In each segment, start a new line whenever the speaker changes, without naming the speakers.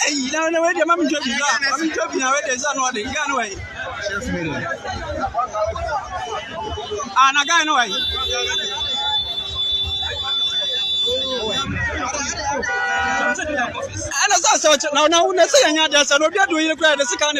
You don't know where the mum job you got. I'm joking now. There's another gun way. And a guy no way. And as I saw now, let's say, and there's a robot doing the credit. The second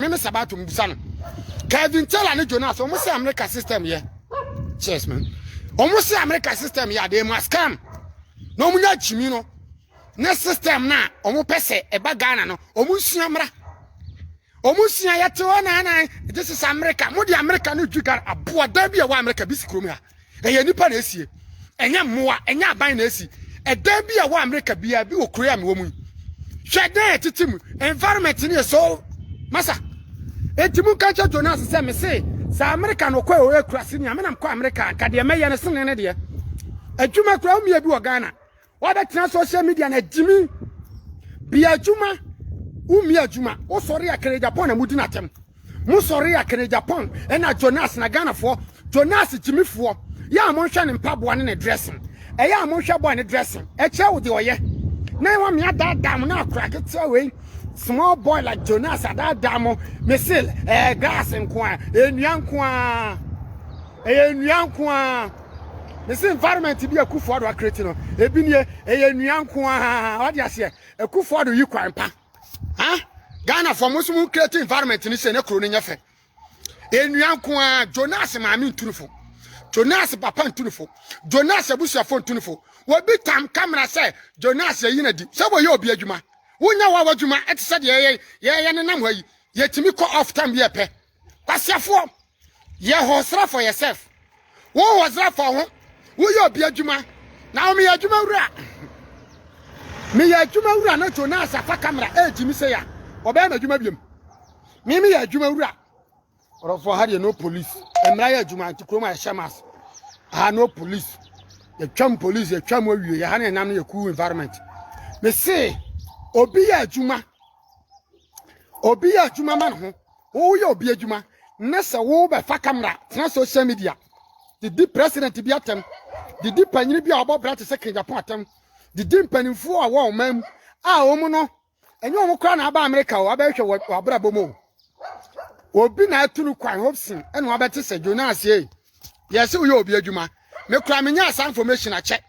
Miss about to son. Kevin tell and Jonas almost America system here. Cheers, man. Almost America system here, they must come. No munya chimino. Next system na omo pese e bagana no. Omusiamra. Omusia yatona this is America. Mo di America no jugar aboa da bia wa America bi sikrom ha. E nipa na esie. Enya moa, enya aban na esi. E da bia wa America bia bi okura me wo mu. Hwede titim environment ni so masa. Etimu kacha Jonas say me say sa America no kwa o ekurase ni amena mkwa America ka de meye ne sene ne de. Adwuma kura umie bi wo Ghana. Wa betina social media na jimi bi adwuma umie adwuma o sori akere Japan na mudi na tem. Mu sori akere Japan e na Jonas na Ghana fo Jonas jimi fo ya mo hwe ne mpaboa ne dressing. E ya mo hwe boy ne dressing. E che wo de oye. Na wa me adadam na akura kete we. Small boy like Jonas at that damo, Messil, gas and quan, Nyankwa, this environment to be a coup for a cretin, a binia, Nyankwa, what you say, a coup for the Ukraine pa. Huh? Ghana for Muslim creative environment in this and a crooning affair. Nyankwa, Jonas, I mean, truthful. Jonas, papa, truthful. Jonas, a bush of phone, truthful. What big time camera say, Jonas, a unity, so will you be a juma. Wunya wa wadwuma etse ye nenam hayi ye timi ko off time ye pe kwasiafo ye hosra for yourself wo hosra for ho wo ye obi adwuma na o me adwuma wura na Jonas afa camera timi se ya obe na adwuma biem me ye adwuma wura orofo ha de no police emra ye adwuma antikroma ye shamas no police ye twam police ye twam awie ye ha na nam ye cool environment me say obi ya adwuma man ho wo ye obi adwuma na se wo be fa camera na social media the president bi atem the panyini bi a obobra te second Japan atem the panimfo a wo mam a wo mu no enye wo kra na aba America wo aba hwe wo abra bomo obi na atunu kwan hopsin ene wo abete se Jonas ye se wo ye obi adwuma me kra me nya asa information a che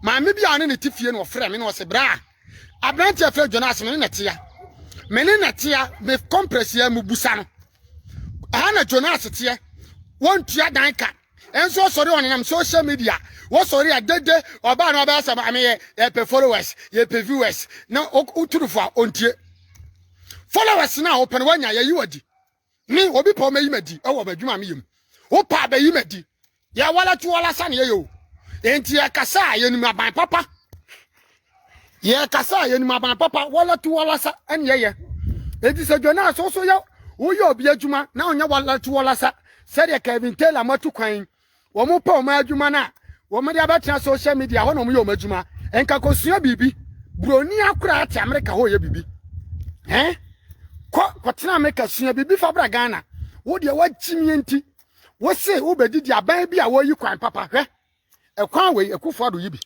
ma me bi a ne tifie no frɛ me no se bra Abranti afre Jonas me netia me compress ya mu busa no ana Jonas tie won tua dan ka enso sori onenam social media wo sori adede oba na oba asaba me pe followers ye pe viewers na uturufo ontie followers na open wanya ya yiwadi me obi pa o mayimadi e wo badwuma me yim wo pa ba yimadi ya wala tu wala san ye yo enti akasa ye numa ban papa ye kasa ye ni maban papa wala tu wala sa en ye edi se Jonas so ya wo ye obi adwuma na onya wala tu wala sa se de Kevin Taylor matu kwan wo mo pa o ma adwuma na wo me de abetra social media ho no mo ye o ma adwuma enka kosua bibi broni akura ati America ho ye bibi ko tena America sua bibi fa bra Ghana wo de wa chimie nti wo se wo bedidi aban bi a wo yi kwan papa ekwan we ekufo ado yibi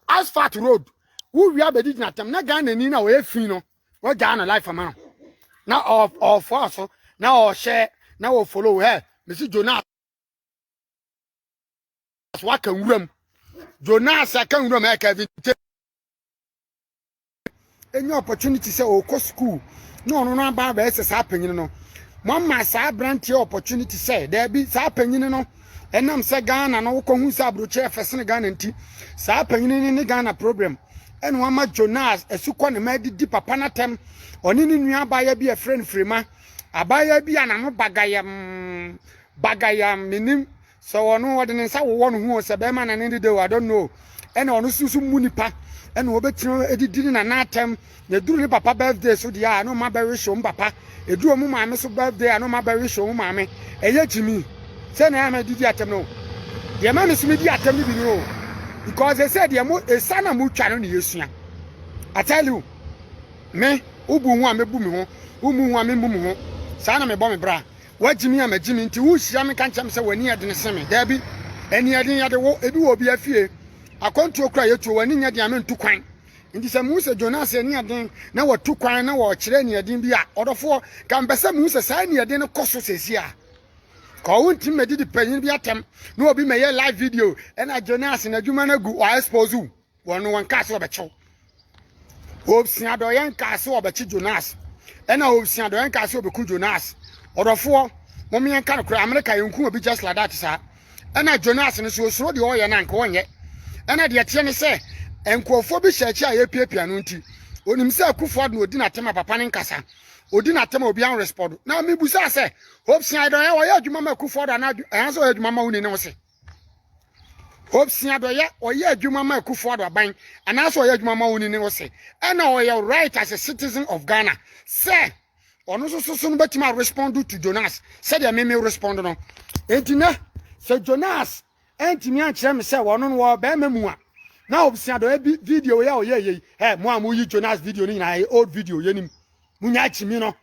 asphalt road who we have a tem na Ghana ni na we fi no we Ghana life man na of also na o share na o follow her Mr. Jonas what can room Jonas can room e Kevin any opportunity say o ko school no ba ba ese sa panyin no Mama sa brand opportunity say there be sa panyin no enam se Ghana no ko hu sa broche efese Ghana nti sa panyin ni Ghana problem en wama Jonas esukọ ne ma di papa na tem oni ni nua abaya bi e friend frima abaya bi ana no bagayam minim so ono wode ne nsa wo no hu se be ma na ne de I don't know en ono susu munipa en wo betino edidi na na tem na duru ni papa birthday so dia no ma be wish o papa eduru mu maame so birthday no ma be wish o maame eye jimi say na ma didi atem no de ma me sumi di atem bi no because they said dem esana mu twa no ne yesua I tell you me ubu hu amebu mi ho umu hu amembu mi ho sa na me bo me bra wajimi amagimi nti wo hia me kan kyam se wani ade ne seme da bi eni ade yade wo ebi wo bi afie akonto okra yetu wani nya de amentu kwan nti se mu se Jonas eni ade na watu kwan na wo kire ni ade bi a odofo kan bese mu se sa ni ade ne koso sesi a ko wonti medi di panyin bi atem na obi meye live video na Jonas na adwuma na gu o expose wono wan ka se obechew obsia do yen ka se obeche Jonas na obsia do yen ka se obeku Jonas odofo momi yen kan kura America yenku obi just like that sa na Jonas no so osoro de oye na nka wonye na de tie ne se enkofo bi hyechi a yepiepia no nti onim se akufo do odi na tema papa ne nkasa odi na tema obi an respond na mebusa se hopsia do ye oye adwuma ma akufo do na anso oye adwuma ma woni ne wo se hopsia do ye oye adwuma ma akufo do aban anso oye adwuma ma woni ne wo se na oye right as a citizen of Ghana say ono so no betima respond to Jonas say de me respond no entina say Jonas entimi an kire me say wono no wo be mamu a na hopsia do video ye oye mo amu yi Jonas video ni na old video ye nim munya chimi no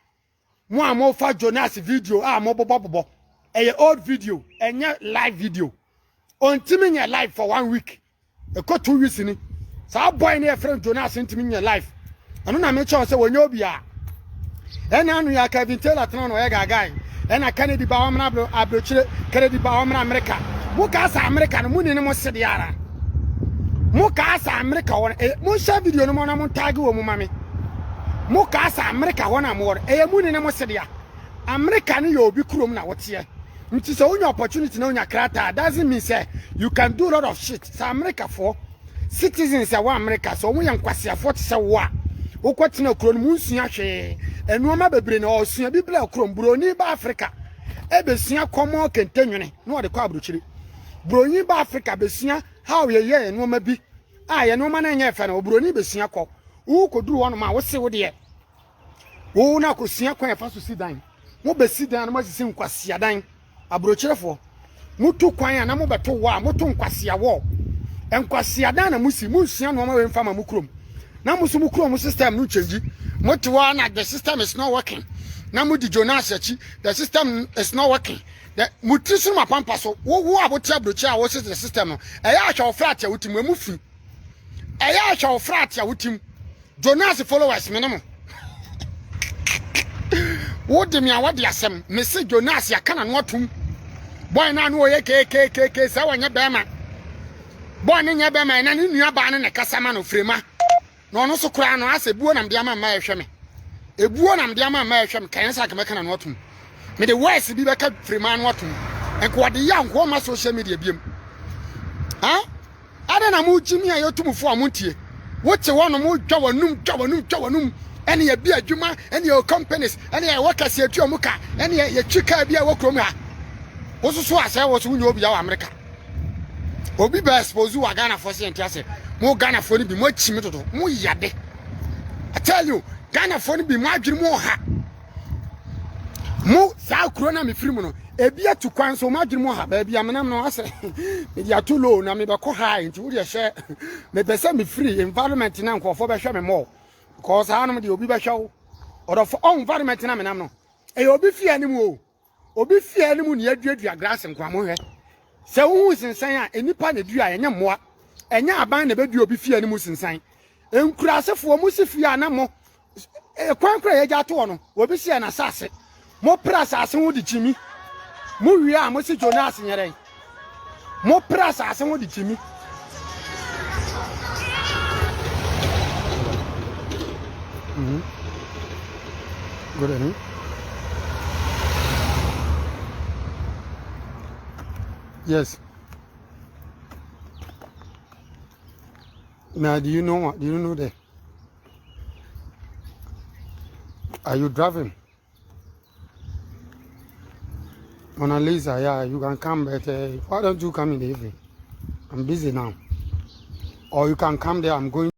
mo amo fa Jonas video mo bobo old video enye live video ontimi nya live for 1 week e ko 2 weeks ni sa boy na friend Jonas ntimi nya live anu na me cho say wonyo obi a anu ya Kevin Taylor tano no ye gagai Kennedy ba wa mna abrochire Kennedy ba wa mna America mu ka sa America no mu ni mo sede ara mu ka sa America won mu share video no mo na mo tag wo mu mame mu ka sa America wona mo wor mu ni mo sede ya America ni yo obi krom na wote nti so unya opportunity na unya krata doesn't mean say you can do a lot of shit sa America for citizens wa America so mu yankwase afo te se wo a ukwatina kro no mu nsua hwe enuoma bebre na osua biblia kro broni ba Africa ebesua komo kentenwene na ode kwa abrochiri broni ba Africa besua how ye enuoma bi ye enuoma na nya efe na broni besua ko wo koduru wono ma wo se wo de wo na kosua kwa efa so sidan mo be sidan na mo sisi nkwase adan abrochirefo mutu kwan na mo beto wo a moto nkwase awo enkwase adan na musi munsua no ma we mfa ma mukrom na musu mukrom system no change moto wa na the system is not working na mudi Jonas achi the system is not working the mutisu mapampa so wo aboti abrochi a wo the system no eya ahwa ofrat ya wutim emufi eya ahwa ofrat ya wutim Jonas followers menemo wo de mi awade asem me se Jonas ya kana no atum boy na no ye kekekeke sa wanya bema boy ne nya bema na ne nua ba ne kasama no frema no no so kura no ase buo na mdiama ma ehwe me ebuo na mdiama ma ehwe me kan sa kama kana no atum me the voice bi beka frema no atum enko de ya nko ma social media biem ha ada na mu jimi ayotumfo amuntie wote wono mu dwawanum ene ya bi adwuma ene ya companies ene ya workers ya tuo muka ene ya twika bi a wokrom ha wosusu ase wo so nyo obi ya wa America obi ba expose wa Ghana for say entiase mo Ghana for ni bi mo chimi toto mo yade I tell you Ghana for ni bi mo adwiri mo ha mo sa kuro na me firi mu no ebi atu kwan so mo adwiri mo ha ba bi amenam no ase me dia too low na me be ko high nti wo de hye me be say me free environment na nkofo be hwe me more because hanum de obi be hwe or of environment na menam no e obi fie animu o obi fie animu ne aduadua grass nkwa mo hwe se wo sinsan a enipa na dua enye moa enye aban na bedua obi fie animu sinsan enkurasefo mo si fie anamo kwankra ye ja to no obi sie na sase mo prasa ase ho di chimi mo wi a mo si Jonas nyere mo prasa ase ho di chimi good evening Yes. Now, do you know what? Do you know that? Are you driving? Mona Lisa, yeah, you can come, but why don't you come in the evening? I'm busy now. Or you can come there, I'm going.